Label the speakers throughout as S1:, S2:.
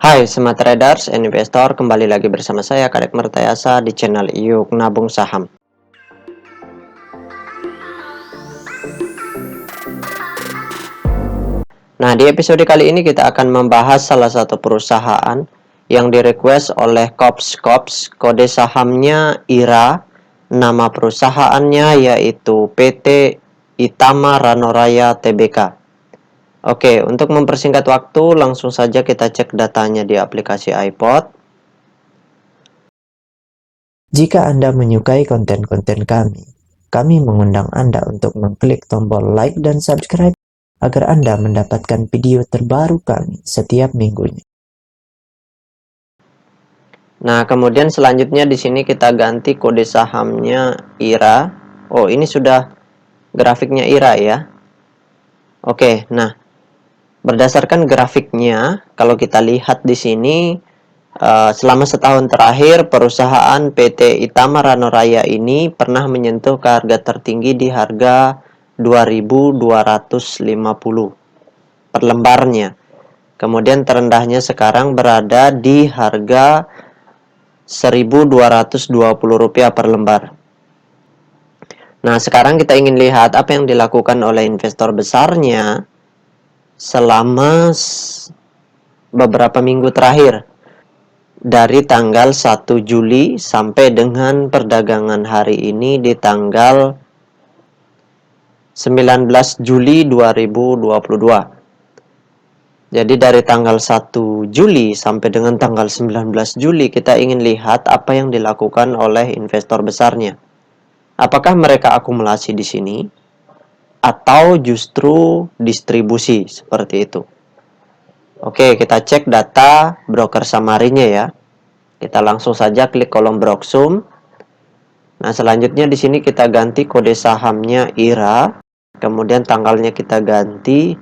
S1: Hai Smart Traders and Investor, kembali lagi bersama saya Kadek Mertayasa di channel Yuk Nabung Saham. Nah, di episode kali ini kita akan membahas salah satu perusahaan yang direquest oleh Kops, kode sahamnya IRA, nama perusahaannya yaitu PT Itama Ranoraya Tbk. Oke, untuk mempersingkat waktu, langsung saja kita cek datanya di aplikasi iPod.
S2: Jika Anda menyukai konten-konten kami mengundang Anda untuk mengklik tombol like dan subscribe agar Anda mendapatkan video terbaru kami setiap minggunya.
S1: Nah, kemudian selanjutnya di sini kita ganti kode sahamnya IRA. Oh, ini sudah grafiknya IRA ya. Oke, nah, berdasarkan grafiknya, kalau kita lihat di sini, selama setahun terakhir, perusahaan PT Itama Ranoraya ini pernah menyentuh ke harga tertinggi di harga 2.250 per lembarnya. Kemudian terendahnya sekarang berada di harga Rp1.220 per lembar. Nah, sekarang kita ingin lihat apa yang dilakukan oleh investor besarnya selama beberapa minggu terakhir. Dari tanggal 1 Juli sampai dengan perdagangan hari ini di tanggal 19 Juli 2022. Jadi dari tanggal 1 Juli sampai dengan tanggal 19 Juli kita ingin lihat apa yang dilakukan oleh investor besarnya. Apakah mereka akumulasi di sini atau justru distribusi seperti itu? Oke, kita cek data broker summary-nya ya. Kita langsung saja klik kolom Broksum. Nah, selanjutnya di sini kita ganti kode sahamnya IRA. Kemudian tanggalnya kita ganti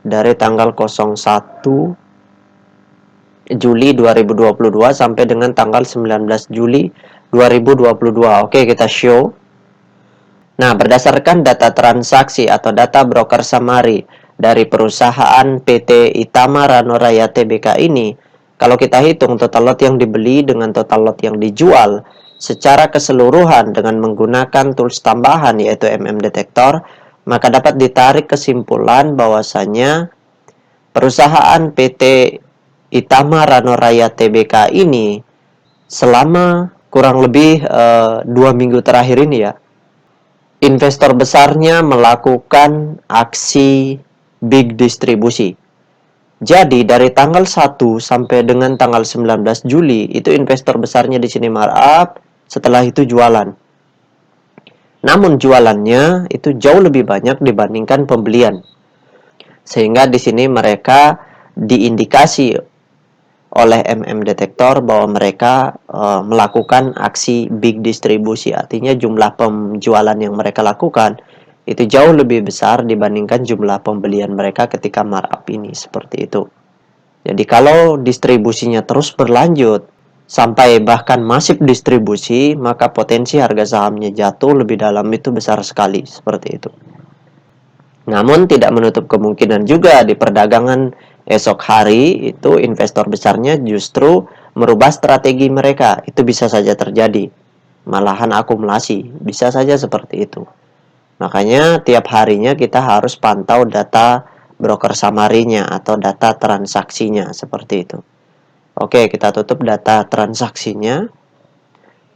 S1: dari tanggal 01 Juli 2022 sampai dengan tanggal 19 Juli 2022. Oke, kita show. Nah, berdasarkan data transaksi atau data broker summary dari perusahaan PT Itama Ranoraya Tbk ini, kalau kita hitung total lot yang dibeli dengan total lot yang dijual secara keseluruhan dengan menggunakan tools tambahan yaitu Detektor, maka dapat ditarik kesimpulan bahwasanya perusahaan PT Itama Ranoraya Tbk ini selama kurang lebih 2 minggu terakhir ini ya, investor besarnya melakukan aksi big distribusi. Jadi dari tanggal 1 sampai dengan tanggal 19 Juli itu investor besarnya di sini markup, setelah itu jualan. Namun jualannya itu jauh lebih banyak dibandingkan pembelian. Sehingga di sini mereka diindikasi oleh Detektor bahwa mereka melakukan aksi big distribusi. Artinya jumlah penjualan yang mereka lakukan itu jauh lebih besar dibandingkan jumlah pembelian mereka ketika markup ini, seperti itu. Jadi kalau distribusinya terus berlanjut sampai bahkan masif distribusi, maka potensi harga sahamnya jatuh lebih dalam itu besar sekali, seperti itu. Namun tidak menutup kemungkinan juga di perdagangan esok hari itu investor besarnya justru merubah strategi mereka. Itu bisa saja terjadi. Malahan akumulasi, bisa saja seperti itu. Makanya tiap harinya kita harus pantau data broker summary-nya atau data transaksinya seperti itu. Oke, kita tutup data transaksinya.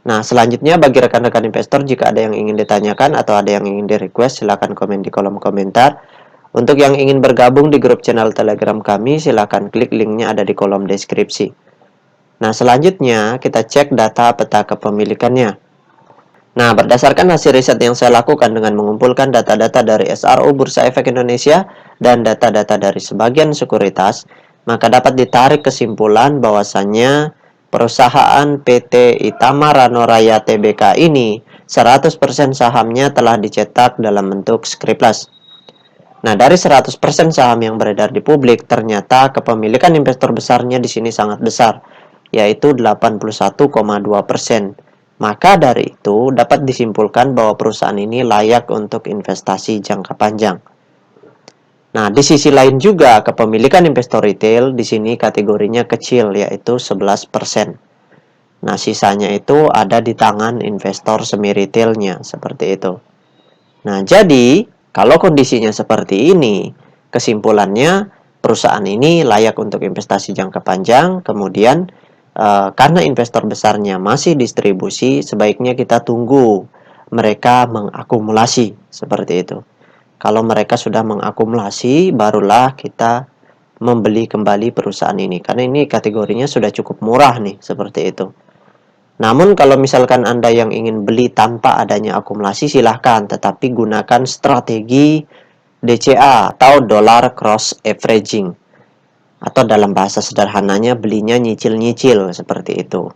S1: Nah, selanjutnya bagi rekan-rekan investor, jika ada yang ingin ditanyakan atau ada yang ingin di-request, silakan komen di kolom komentar. Untuk yang ingin bergabung di grup channel Telegram kami, silakan klik linknya ada di kolom deskripsi. Nah, selanjutnya kita cek data peta kepemilikannya. Nah, berdasarkan hasil riset yang saya lakukan dengan mengumpulkan data-data dari SRO Bursa Efek Indonesia dan data-data dari sebagian sekuritas, maka dapat ditarik kesimpulan bahwasannya perusahaan PT Itama Ranoraya Tbk ini 100% sahamnya telah dicetak dalam bentuk scriptless. Nah, dari 100% saham yang beredar di publik, ternyata kepemilikan investor besarnya di sini sangat besar, yaitu 81,2%. Maka dari itu dapat disimpulkan bahwa perusahaan ini layak untuk investasi jangka panjang. Nah, di sisi lain juga kepemilikan investor retail di sini kategorinya kecil, yaitu 11%. Nah, sisanya itu ada di tangan investor semi retailnya, seperti itu. Nah, jadi kalau kondisinya seperti ini, kesimpulannya perusahaan ini layak untuk investasi jangka panjang. Kemudian karena investor besarnya masih distribusi, sebaiknya kita tunggu mereka mengakumulasi, seperti itu. Kalau mereka sudah mengakumulasi, barulah kita membeli kembali perusahaan ini. Karena ini kategorinya sudah cukup murah nih, seperti itu. Namun kalau misalkan Anda yang ingin beli tanpa adanya akumulasi, silahkan. Tetapi gunakan strategi DCA atau Dollar Cross Averaging. Atau dalam bahasa sederhananya belinya nyicil-nyicil, seperti itu.